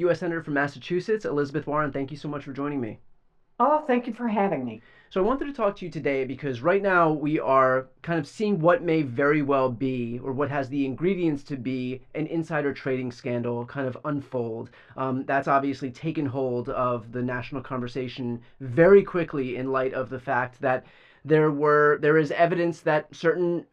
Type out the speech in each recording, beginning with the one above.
U.S. Senator from Massachusetts, Elizabeth Warren. Thank you so much for joining me. Oh, thank you for having me. So I wanted to talk to you today because right now we are kind of seeing what may very well be, or what has the ingredients to be, an insider trading scandal kind of unfold. That's obviously taken hold of the national conversation very quickly in light of the fact that there is evidence that certain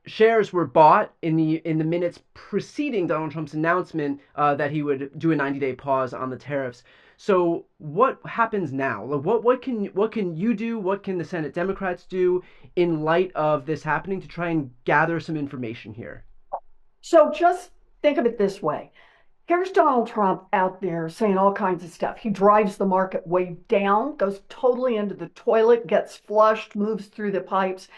shares were bought in the minutes preceding Donald Trump's announcement that he would do a 90-day pause on the tariffs. So what happens now? Like what can you do? What can the Senate Democrats do in light of this happening to try and gather some information here? So just think of it this way. Here's Donald Trump out there saying all kinds of stuff. He drives the market way down, goes totally into the toilet, gets flushed, moves through the pipes,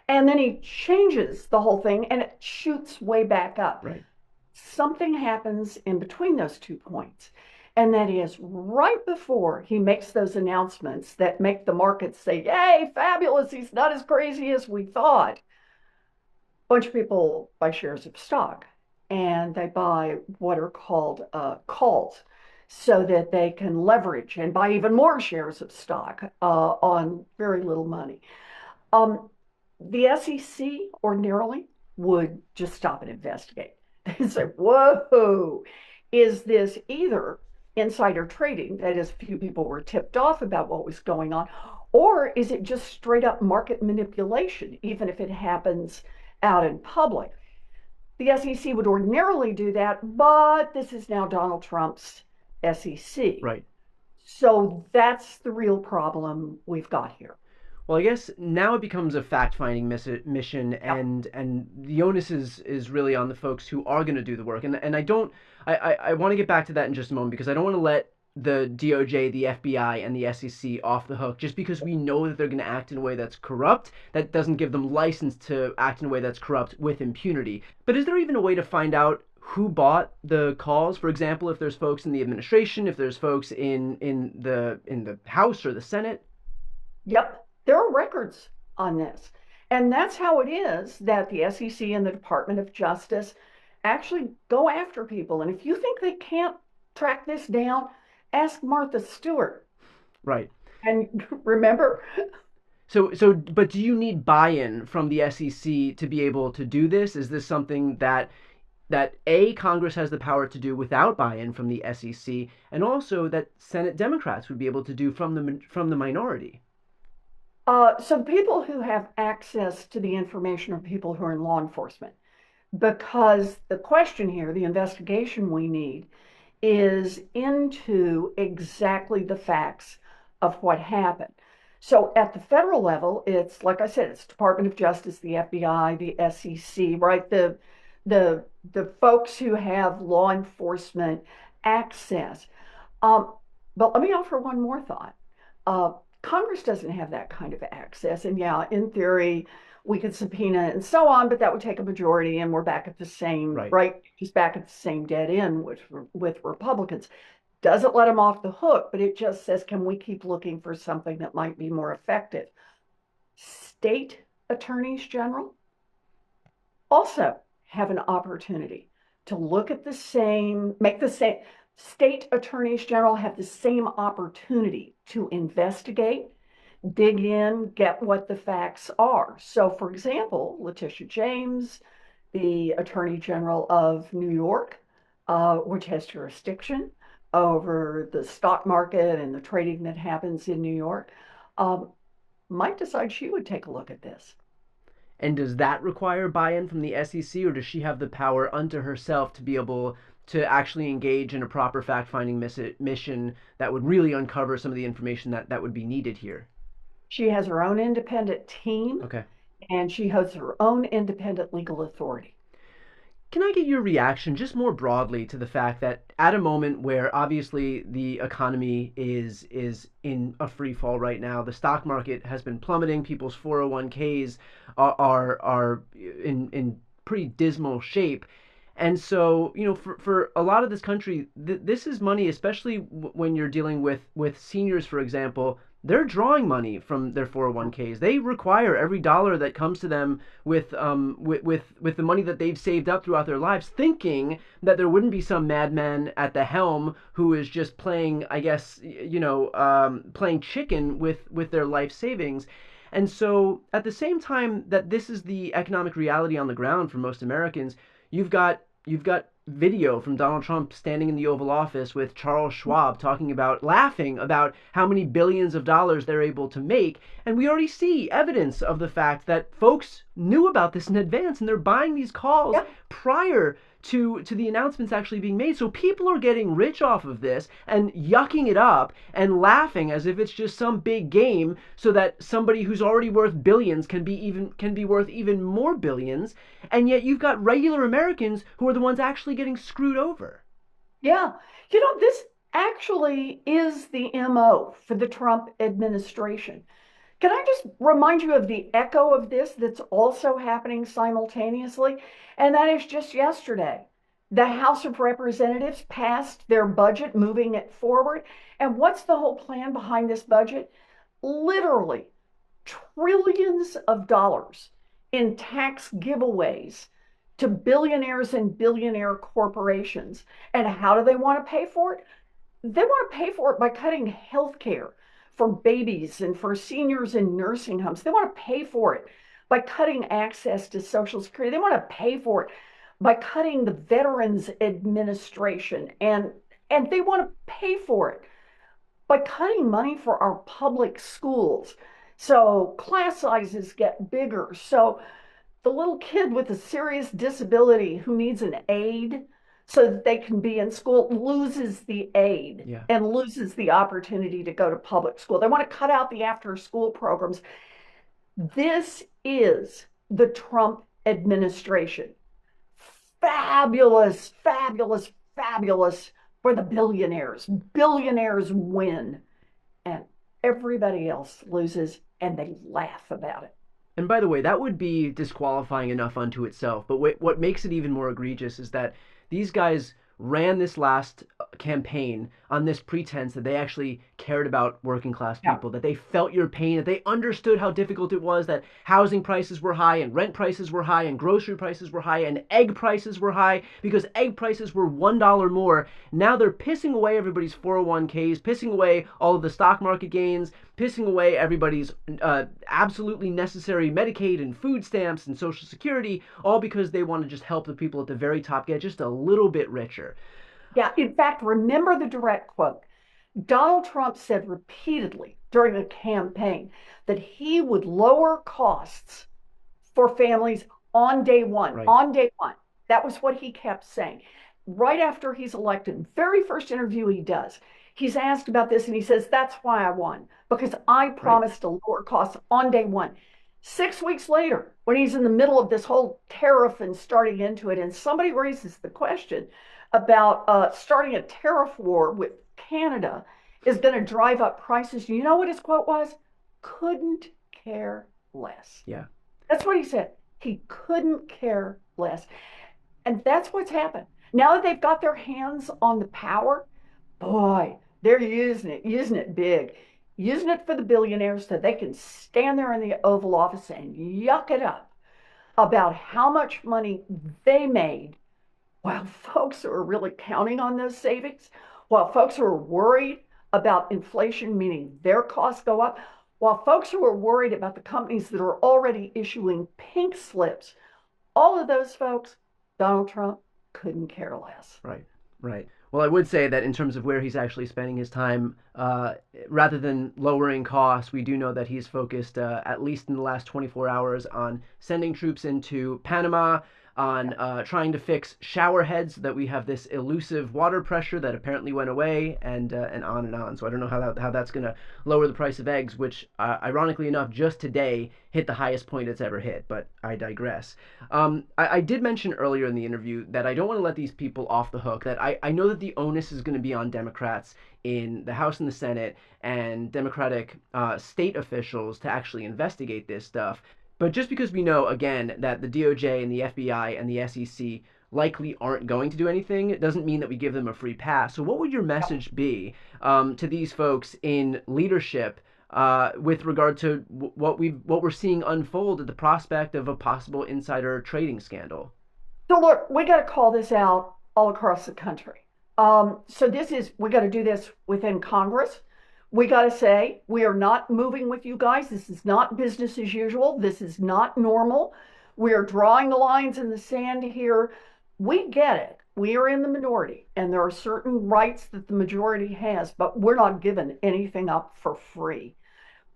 and then he changes the whole thing and it shoots way back up. Right. Something happens in between those 2 points. And that is right before he makes those announcements that make the market say, Yay, fabulous, he's not as crazy as we thought. Bunch of people buy shares of stock and they buy what are called calls so that they can leverage and buy even more shares of stock on very little money. Um, the SEC ordinarily would just stop and investigate. They say, whoa, is this either insider trading, that is, few people were tipped off about what was going on, or is it just straight up market manipulation, even if it happens out in public? The SEC would ordinarily do that, but this is now Donald Trump's SEC. Right. So that's the real problem we've got here. Well, I guess now it becomes a fact-finding mission, Yep. and the onus is really on the folks who are going to do the work. And I don't I want to get back to that in just a moment because I don't want to let the DOJ, the FBI, and the SEC off the hook just because we know that they're going to act in a way that's corrupt. That doesn't give them license to act in a way that's corrupt with impunity. But is there even a way to find out who bought the calls? For example, if there's folks in the administration, if there's folks in the House or the Senate? Yep, there are records on this. And that's how it is that the SEC and the Department of Justice actually go after people. And if you think they can't track this down, ask Martha Stewart. Right. And remember, But do you need buy-in from the SEC to be able to do this? Is this something that A, Congress has the power to do without buy-in from the SEC, and also that Senate Democrats would be able to do from the minority? so people who have access to the information are people who are in law enforcement. Because the question here, the investigation we need, is into exactly the facts of what happened. So at the federal level, it's like I said, it's Department of Justice, the FBI, the SEC, right? The folks who have law enforcement access. Um, but let me offer one more thought. Uh, Congress doesn't have that kind of access, and yeah, in theory, we could subpoena and so on, but that would take a majority, and we're back at the same, Right. right? Just back at the same dead end with Republicans. Doesn't let them off the hook, but it just says, can we keep looking for something that might be more effective? State attorneys general also have an opportunity to look at the same, make the same, state attorneys general have the same opportunity to investigate, dig in, get what the facts are. So, for example, Letitia James, the Attorney General of New York, which has jurisdiction over the stock market and the trading that happens in New York, um, might decide she would take a look at this. And does that require buy-in from the SEC, or does she have the power unto herself to be able to actually engage in a proper fact-finding mission that would really uncover some of the information that would be needed here? She has her own independent team Okay. and she has her own independent legal authority. Can I get your reaction just more broadly to the fact that at a moment where obviously the economy is in a free fall right now, the stock market has been plummeting, people's 401ks are in pretty dismal shape. And so, for a lot of this country, this is money, especially when you're dealing with seniors, for example. they're drawing money from their 401ks. They require every dollar that comes to them with the money that they've saved up throughout their lives, thinking that there wouldn't be some madman at the helm who is just playing, I guess, playing chicken with their life savings. And so, at the same time that this is the economic reality on the ground for most Americans, you've got video from Donald Trump standing in the Oval Office with Charles Schwab talking about, laughing about how many billions of dollars they're able to make. And we already see evidence of the fact that folks knew about this in advance and they're buying these calls Yeah. prior to the announcements actually being made. So people are getting rich off of this and yucking it up and laughing as if it's just some big game so that somebody who's already worth billions can be worth even more billions. And yet you've got regular Americans who are the ones actually getting screwed over. Yeah. This actually is the MO for the Trump administration. Can I just remind you of the echo of this that's also happening simultaneously? And that is just yesterday. The House of Representatives passed their budget, moving it forward. And what's the whole plan behind this budget? Literally trillions of dollars in tax giveaways to billionaires and billionaire corporations. And how do they want to pay for it? They want to pay for it by cutting health care for babies and for seniors in nursing homes. They want to pay for it by cutting access to Social Security. They want to pay for it by cutting the Veterans Administration. And they want to pay for it by cutting money for our public schools. So class sizes get bigger. So the little kid with a serious disability who needs an aid so that they can be in school loses the aid Yeah. and loses the opportunity to go to public school. They want to cut out the after school programs. This is the Trump administration. Fabulous, fabulous, fabulous for the billionaires. Billionaires win and everybody else loses, and they laugh about it. And by the way, that would be disqualifying enough unto itself. But what makes it even more egregious is that these guys ran this last campaign on this pretense that they actually cared about working class Yeah. people, that they felt your pain, that they understood how difficult it was, that housing prices were high and rent prices were high and grocery prices were high and egg prices were high because egg prices were $1 more. Now they're pissing away everybody's 401ks, pissing away all of the stock market gains, pissing away everybody's absolutely necessary Medicaid and food stamps and Social Security, all because they want to just help the people at the very top get just a little bit richer. Yeah. In fact, remember the direct quote. Donald Trump said repeatedly during the campaign that he would lower costs for families on day one. Right. On day one. That was what he kept saying. Right after he's elected, very first interview he does, he's asked about this and he says, "That's why I won, because I promised to lower costs on day one." 6 weeks later, when he's in the middle of this whole tariff and starting into it, and somebody raises the question about starting a tariff war with Canada is going to drive up prices. You know what his quote was? Couldn't care less. Yeah. That's what he said. He couldn't care less. And that's what's happened. Now that they've got their hands on the power, boy, they're using it big, using it for the billionaires so they can stand there in the Oval Office and yuck it up about how much money they made while folks who are really counting on those savings, while folks who are worried about inflation, meaning their costs go up, while folks who are worried about the companies that are already issuing pink slips, all of those folks, Donald Trump couldn't care less. Right, right. Well, I would say that in terms of where he's actually spending his time, rather than lowering costs, we do know that he's focused, at least in the last 24 hours, on sending troops into Panama, on trying to fix shower heads so that we have this elusive water pressure that apparently went away, and on and on. So I don't know how that's going to lower the price of eggs, which, ironically enough, just today hit the highest point it's ever hit. But I digress. I did mention earlier in the interview that I don't want to let these people off the hook, that I know that the onus is going to be on Democrats in the House and the Senate and Democratic state officials to actually investigate this stuff. But just because we know, again, that the DOJ and the FBI and the SEC likely aren't going to do anything, it doesn't mean that we give them a free pass. So what would your message be to these folks in leadership with regard to what we're seeing unfold at the prospect of a possible insider trading scandal. So look, we got to call this out all across the country. So we got to do this within Congress. We got to say, we are not moving with you guys. This is not business as usual. This is not normal. We are drawing the lines in the sand here. We get it. We are in the minority, and there are certain rights that the majority has, but we're not giving anything up for free.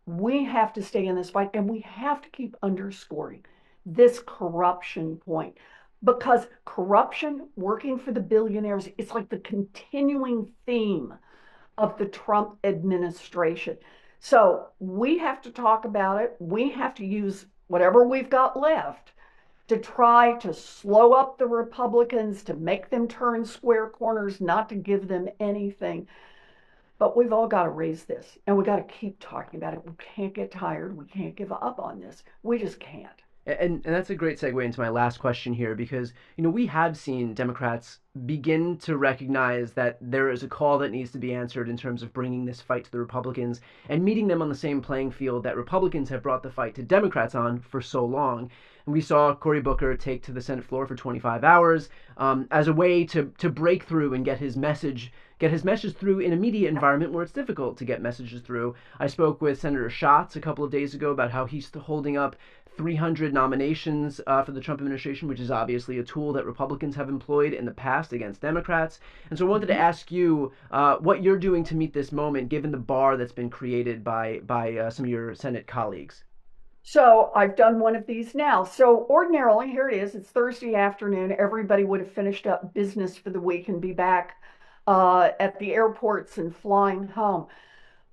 We have to stay in this fight, and we have to keep underscoring this corruption point, because corruption working for the billionaires is like the continuing theme of the Trump administration. So we have to talk about it. We have to use whatever we've got left to try to slow up the Republicans, to make them turn square corners, not to give them anything. But we've all got to raise this, and we got to keep talking about it. We can't get tired. We can't give up on this. We just can't. And that's a great segue into my last question here, because we have seen Democrats begin to recognize that there is a call that needs to be answered in terms of bringing this fight to the Republicans and meeting them on the same playing field that Republicans have brought the fight to Democrats on for so long. And we saw Cory Booker take to the Senate floor for 25 hours as a way to break through and get his message through in a media environment where it's difficult to get messages through. I spoke with Senator Schatz a couple of days ago about how he's holding up 300 nominations for the Trump administration, which is obviously a tool that Republicans have employed in the past against Democrats. And so I wanted to ask you what you're doing to meet this moment, given the bar that's been created by some of your Senate colleagues. So I've done one of these now. So ordinarily, here it is. It's Thursday afternoon. Everybody would have finished up business for the week and be back at the airports and flying home.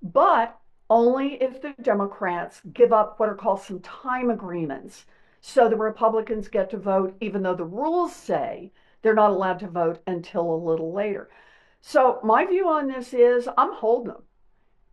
But only if the Democrats give up what are called some time agreements. So the Republicans get to vote, even though the rules say they're not allowed to vote until a little later. So my view on this is I'm holding them.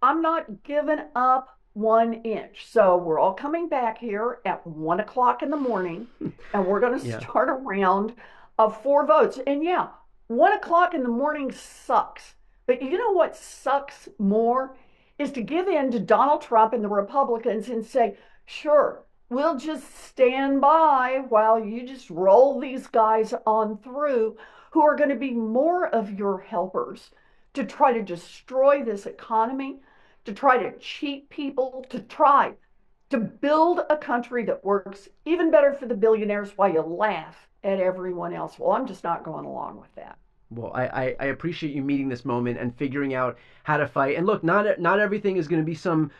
I'm not giving up 1 inch. So we're all coming back here at 1 o'clock in the morning, and we're going to Yeah. start a round of 4 votes. And yeah, 1 o'clock in the morning sucks. But you know what sucks more is to give in to Donald Trump and the Republicans and say, sure, we'll just stand by while you just roll these guys on through who are going to be more of your helpers to try to destroy this economy, to try to cheat people, to try to build a country that works even better for the billionaires while you laugh at everyone else. Well, I'm just not going along with that. Well, I appreciate you meeting this moment and figuring out how to fight. And look, not everything is going to be some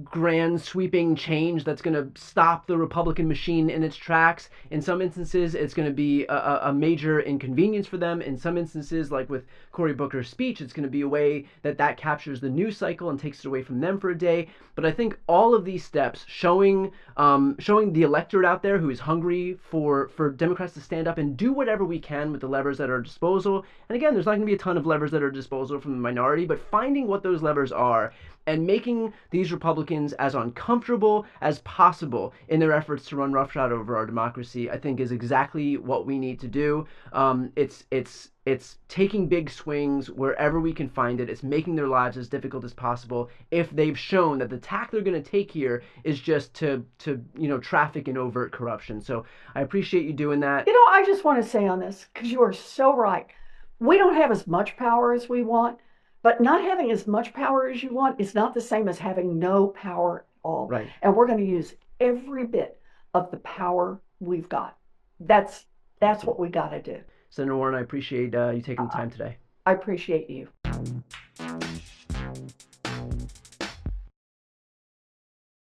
grand sweeping change that's going to stop the Republican machine in its tracks. In some instances, it's going to be a major inconvenience for them. In some instances, like with Cory Booker's speech, it's going to be a way that captures the news cycle and takes it away from them for a day. But I think all of these steps showing the electorate out there who is hungry for Democrats to stand up and do whatever we can with the levers at our disposal. And again, there's not going to be a ton of levers at our disposal from the minority, but finding what those levers are and making these Republicans as uncomfortable as possible in their efforts to run roughshod over our democracy, I think is exactly what we need to do. It's taking big swings wherever we can find it. It's making their lives as difficult as possible if they've shown that the tack they're going to take here is just to traffic in overt corruption. So I appreciate you doing that. I just want to say on this, because you are so right. We don't have as much power as we want, but not having as much power as you want is not the same as having no power at all. Right. And we're going to use every bit of the power we've got. That's what we got to do. Senator Warren, I appreciate you taking the time today. I appreciate you.